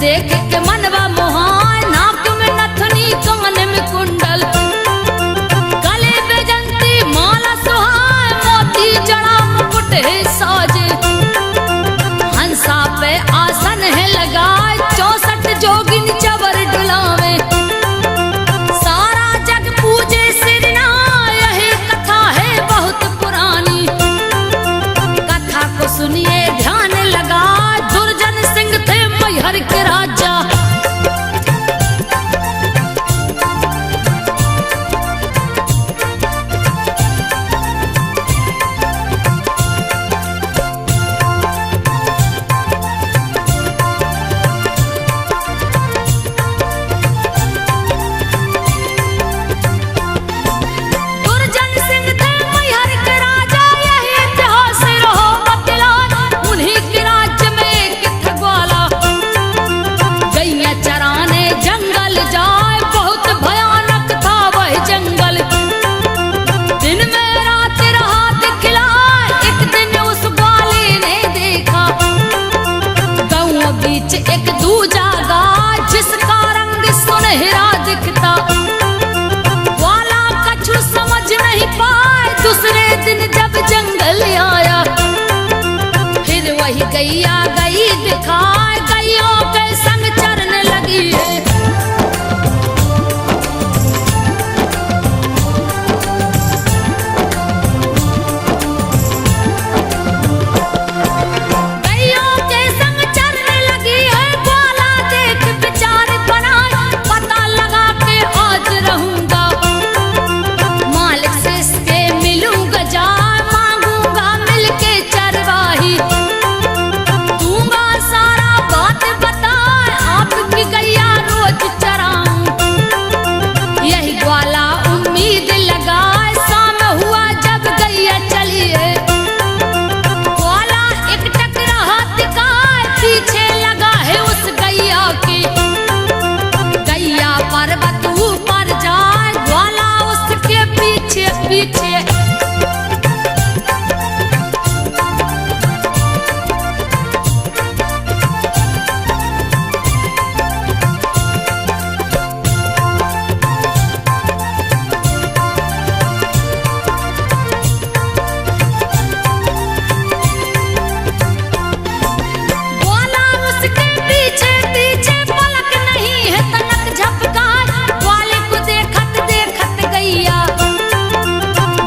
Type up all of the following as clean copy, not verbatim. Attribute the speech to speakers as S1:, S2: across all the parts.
S1: देख के मनवा मोहाय, नाक में नथनी कान में कुंडल, गले बेजंती माला सुहाय, मोती जड़ा मुकुट है साजे, हंसा पे आसन है लगाए, 64 जोगिन चवर डुलावे, सारा जग पूजे सिरना, यही कथा है बहुत पुरानी, कथा को सुनिए ध्यान लगा, दुर्जन सिंह थे मैहर के राजा। दुर्जन सिंह थे मैहर के राजा, यही इतिहास रहो बतलान, उन्हीं के राज्य में एक था ग्वाला, गैया चराने जंगल जाए, बहुत भयानक था वह जंगल, दिन में रात रहा दिखलाए, एक दिन उस ग्वाले ने देखा, गाँव बीच एक दूजा गाय, जिसका रंग सुनहरा दिखता, ग्वाला कछु समझ नहीं पाए, दूसरे दिन जब जंगल आया, फिर वही गैया गई दिखाए, गैयों के संग चरने लगी है, गैयों के संग चरने लगी है, ग्वाला देख विचार बनाए, पता लगा के आज रहूंगा, मालिक से इसके मिलूंगा जाए, मांगूंगा मिलके चरवाही, दूंगा सारा बात बताए, आपकी गैया रोज चराऊं, यही ग्वाला उम्मीद लगाए, शाम हुआ जब गैया चली है, ग्वाला एक टकरा हाथ गाय, पीछे लगा है उस गैया की, गैया पर्वत ऊपर जाए, ग्वाला उसके पीछे पीछे, ग्वाला उसके पीछे पीछे, पलक नहीं है तनक झपकाए, ग्वाले को देखत देखत गैया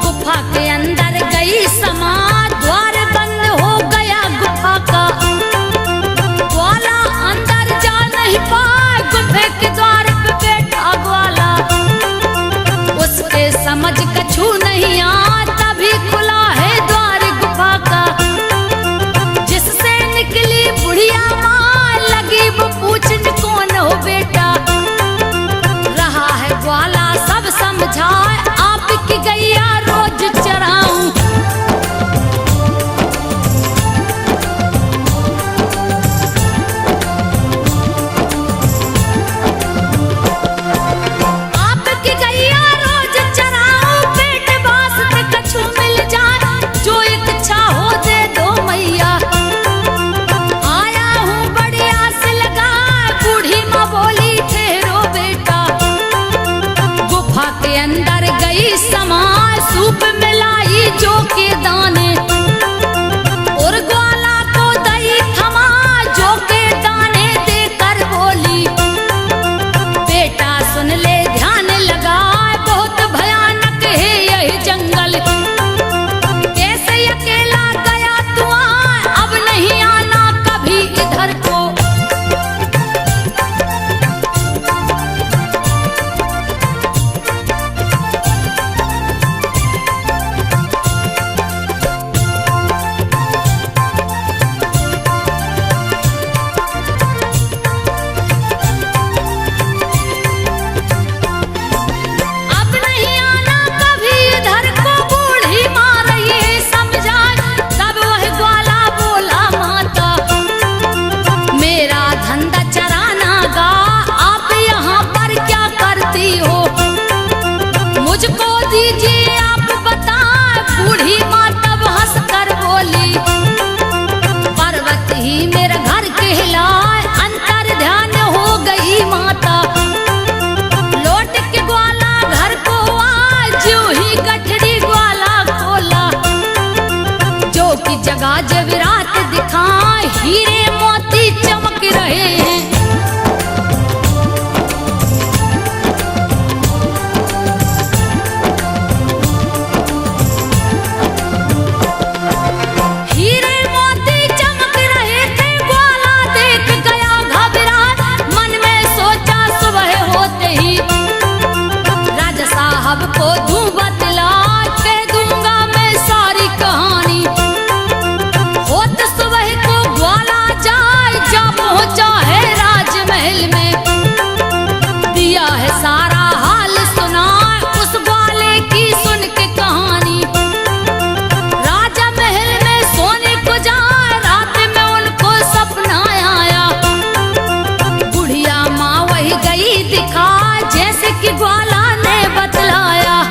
S1: गुफा के अंदर गई समा, द्वार बंद हो गया गुफा का, ग्वाला अंदर जा नहीं पाए, गुफे के द्वार पे बैठा ग्वाला, उसके समझ कछु नहीं आ, तभी खुला है द्वार गुफा का, जिससे निकली बुढ़िया माँ, लगी वो पूछने कौन हो बेटा, रहा है ग्वाला सब समझाए, आपकी गैया रोज चराऊं, आपकी गैया रोज चराऊं, पेट वास्ते कछु मिल जाए, जो इच्छा हो दे दो मैया, आया हूँ बड़ी आस लगा, बूढ़ी माँ बोली ठहरो बेटा, गुफा के अंदर गई समा, सूप मिलाई जो के दाने, और ग्वाला को दही थमा, जो के दाने देकर बोली, बेटा सुन ले ध्यान लगा, बहुत भयानक है यही जंगल, कैसे अकेला गया तू आ, अब नहीं आना कभी इधर को, की जगह जवेरात दिखाए, हीरे मोती चमक रहे हैं। हीरे मोती चमक रहे थे, ग्वाला देख गया घबरा, मन में सोचा सुबह होते ही राजा साहब को दूं बतला, कह दूंगा मैं सारी कहानी। होत सुबह को ग्वाला जाए, जा पहुंचा है राजमहल में, दिया है सारा हाल सुना उस ग्वाले की सुन के कहानी। राजा महल में सोने को जाए, रात में उनको सपना आया, बुढ़िया माँ वही गई दिखा जैसे कि ग्वाला ने बतलाया।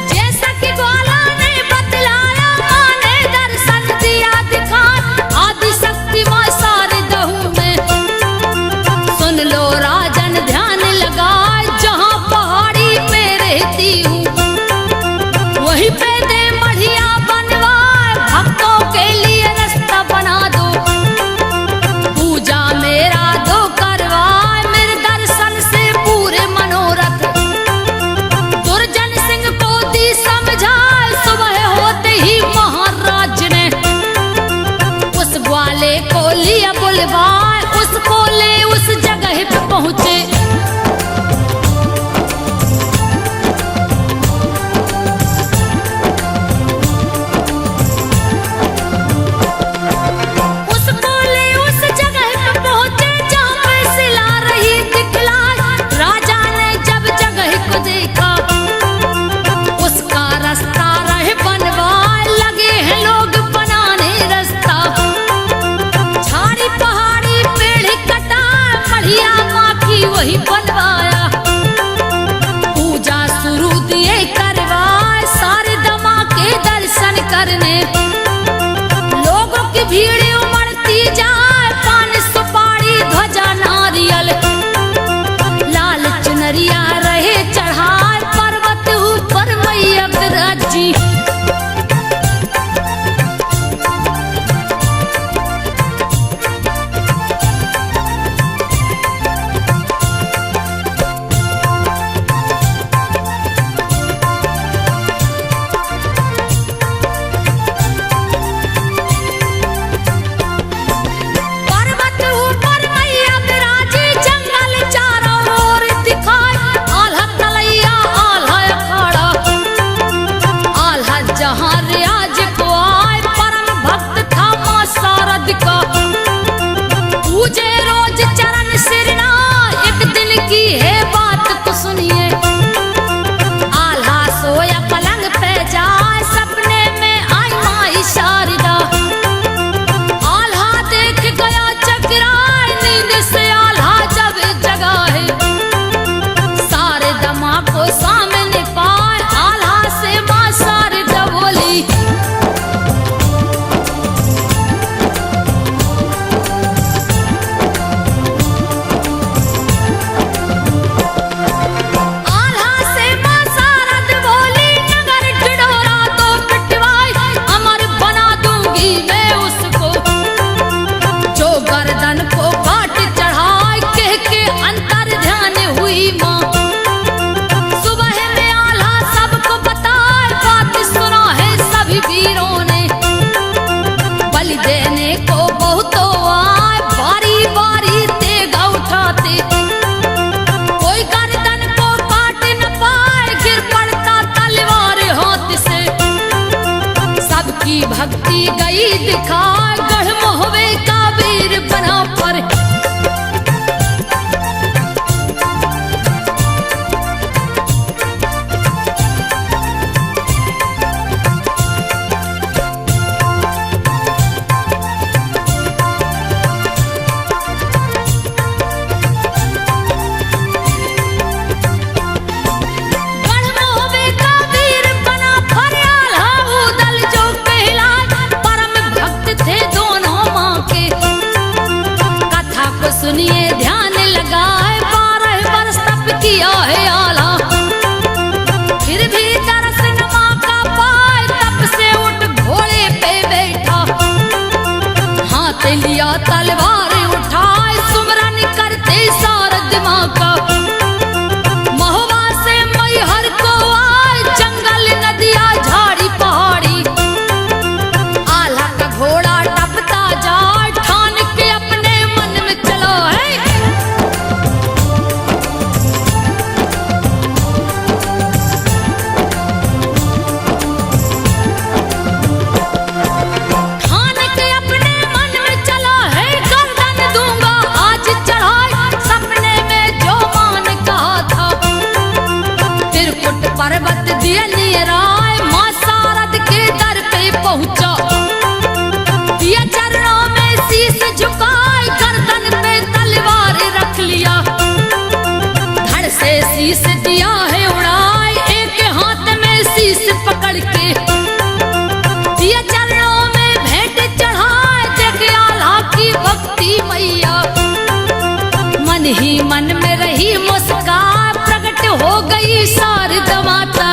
S1: जैसा कि ग्वाला ने बतलाया, माँ ने दर्शन दिया दिखा, आदि शक्ति माँ सारे दहू में। सुन लो राजन ध्यान लगा, जहाँ पहाड़ी पे रहती हूँ वहीं पे दे मढ़िया बनवाए, भक्तों के लिए रास्ता बना दो, पूजा मेरा दो करवाए, मेरे दर्शन से पूरे मनोरथ। दुर्जन सिंह को दी समझाए, सुबह होते ही महाराज ने उस ग्वाले को लिया बुलवाए, उसको ले उस जगह पे पहुंचे। उसको ले उस जगह पे पहुंचे, जहाँ पे सिला रही दिखलाई। राजा ने जब जगह को देखा, उसका रास्ता रहे बनवाए, लगे हैं लोग बनाने रास्ता। झाड़ी पहाड़ी पेड़ कटा, बढ़िया माँ की वही बनवाया, पूजा शुरू दिए करवाए, सारे दमा के दर्शन करने। लोगों की भीड़ उमड़ती जाए, पान सुपारी ध्वजा नारियल, लाल चुनरिया रहे चढ़ाए, पर्वत ऊपर मैया विराजी। पर्वत ऊपर मैया विराजी, जंगल चारों ओर दिखाए, आल्हा तलैया आल्हा अखाड़ा, आल्हा जहाँ रियाज को आए, परम भक्त था माँ शारद का, पूजे रोज चरण सिरना। एक दिन की है बात तो सुनिए, आल्हा सोया पलंग पे जाए, सपने में आई माँ शारदा। आल्हा देख गया चकराए, नींद से आल्हा जब जगा है, सारे दमा को सामने पाए, आल्हा से माँ शारदा बोली। आल्हा से माँ शारद बोली, नगर ढिढोरा तो पिटवाई, अमर बना दूंगी मैं उसको, जो गर्दन को काट चढ़ाए, कह के अंतर ध्यान हुई माँ। सुबह पर्वत दिए निराय माँ शारद के दर पे पहुंचा, दिया चरणों में शीश झुकाए, गर्दन पे तलवार रख लिया, धड़ से शीश दिया है उड़ाए, एक हाथ में शीश पकड़ के दिया चरणों में भेंट चढ़ाए, देख आल्हा की भक्ति मैया, मन ही मन में रही मुस्कान, प्रकट हो गई शारदा माता।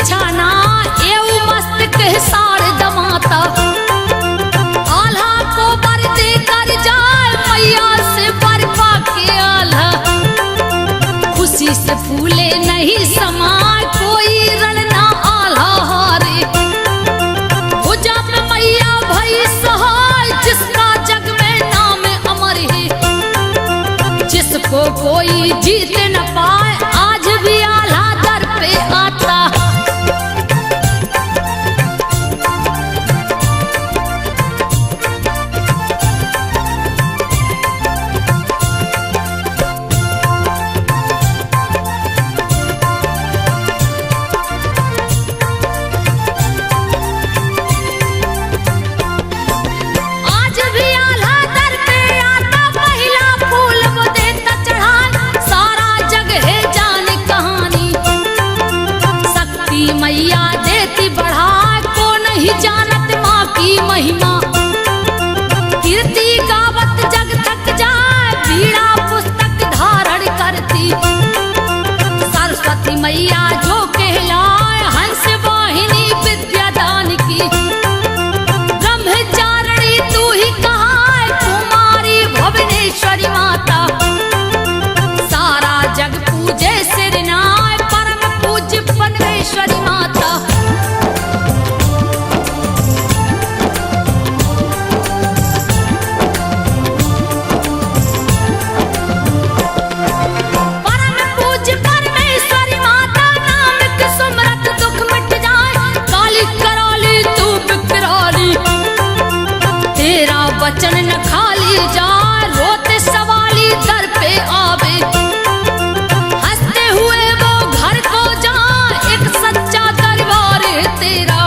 S1: छाना एऊ मस्त के शारदा माता, आल्हा को वर दे कर जाए मैया से वर पाके आल्हा, खुशी से फूले नहीं समाए कोई रण ना आल्हा हारे, हो जब मैया भई सहाय जिसका जग में नाम अमर है, जिसको कोई जीत न पाए आज भी आल्हा दर पे आता। महिमा कीर्ति गावत जग तक जाए, बीड़ा पुस्तक धारण करती, सरस्वती मैया जो कहलाए हंस वाहिनी विद्यादान की, ब्रह्मचारिणी तू ही कहाए कुमारी भुवनेश्वरी माता, सारा जग पूजे सिरनाय परम पूज्य परमेश्वरी माता। वचन न खाली जा रोते सवाली दर पे आवे, हंसते हुए वो घर को जा एक सच्चा दरबार है तेरा,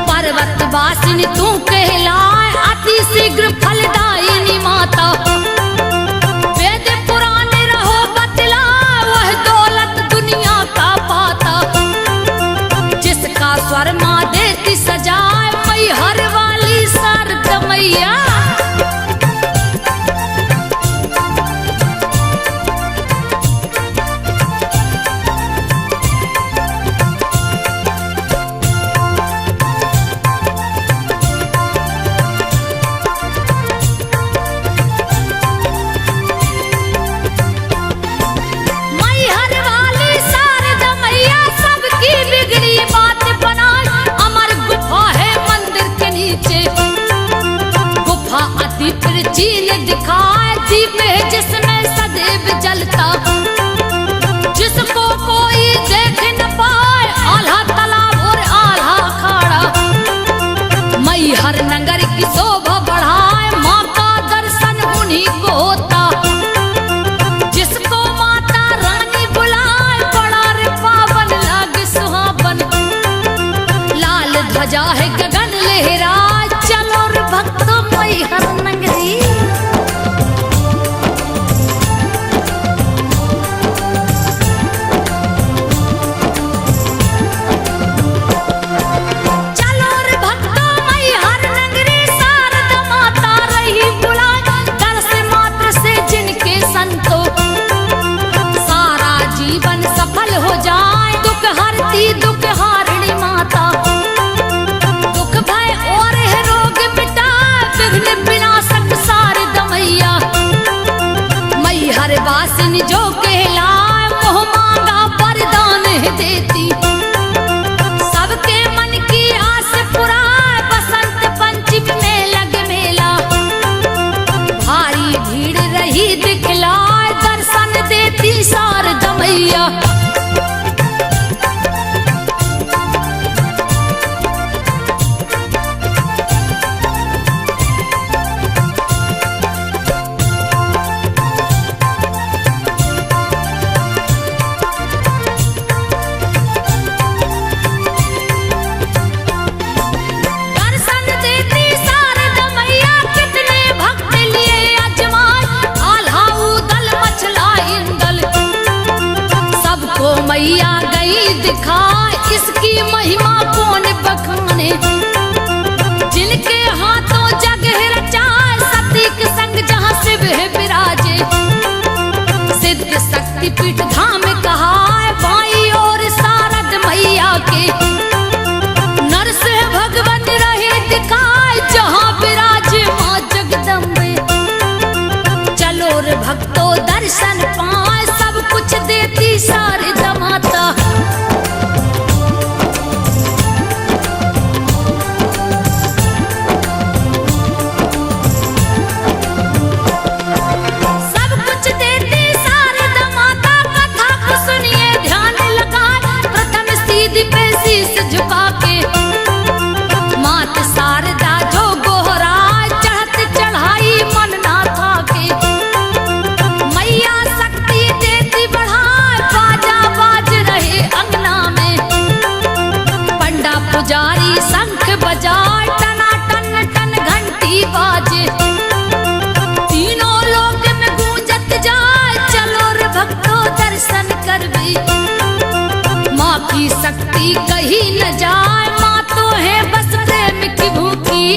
S1: पर्वत वासिनी तू कहलाए अति शीघ्र फलदायिनी माता, वेद पुराण रहो बतला वह दौलत दुनिया का पाता, जिसका स्वर माँ देती सजाए मई हर वाली शारदा मैया। चीन दिखाए दीप है जिसमें सदैव जलता, जिसको कोई देख न पाए आल्हा तालाब और आल्हा अखाड़ा, मई हर नगर की शोभा बढ़ाए माँ का दर्शन सजा है गगन लहरा, चलो रे भक्तों मैहर नगरी। चलो रे भक्तों मैहर नगरी, शारदा माता रही बुलाए, दर्श मात्र से जिनके संतो सारा जीवन सफल हो जाए। दुख हरती दुख हारिणी माता, दुख भय और है रोग मिटाए, विघ्न विनाशक शारदा मैया। मैहर वासिनी जो कहलाए, मोह मांगा वरदान है देती, सबके मन की आस पुराए। बसंत पंचमी में लगे मेला, भारी भीड़ रही दिखलाए, दर्शन देती शारदा मैया। दर्शन देती शारदा मैया, कितने भक्त लिए अजमाए, आल्हाऊ दल मचला इंदल, सबको मैया गई दिखाए। इसकी महिमा कौन बखाने, जिनके हाथों जग है रचाए, सती के संग जहाँ शिव है विराजे। सिद्ध शक्ति पीठ धाम कहा है, बाई और शारद मैया के, नरस है भगवान रहे दिखाए, जहाँ विराजे माँ जगदम्बे। चलो रे भक्तों दर्शन पाए, सब कुछ देती शारदा माता। सब कुछ देती शारदा माता, कथा को सुनिए ध्यान लगाए, प्रथम सीधी पे शीश झुका के, मात शारदा जो गोहराए, चढ़त चढ़ाई मन ना थाके। मैया शक्ति देती बढ़ाए, बाजा बाज रहे अंगना में, पंडा पुजारी शंख बजाए, टना टन टन घंटी बाजे, तीनों लोक में गूंजत जाए। चलो रे भक्तों दर्शन करबी, माँ की शक्ति कहीं न जाए, माँ तो है बस प्रेम की भूखी।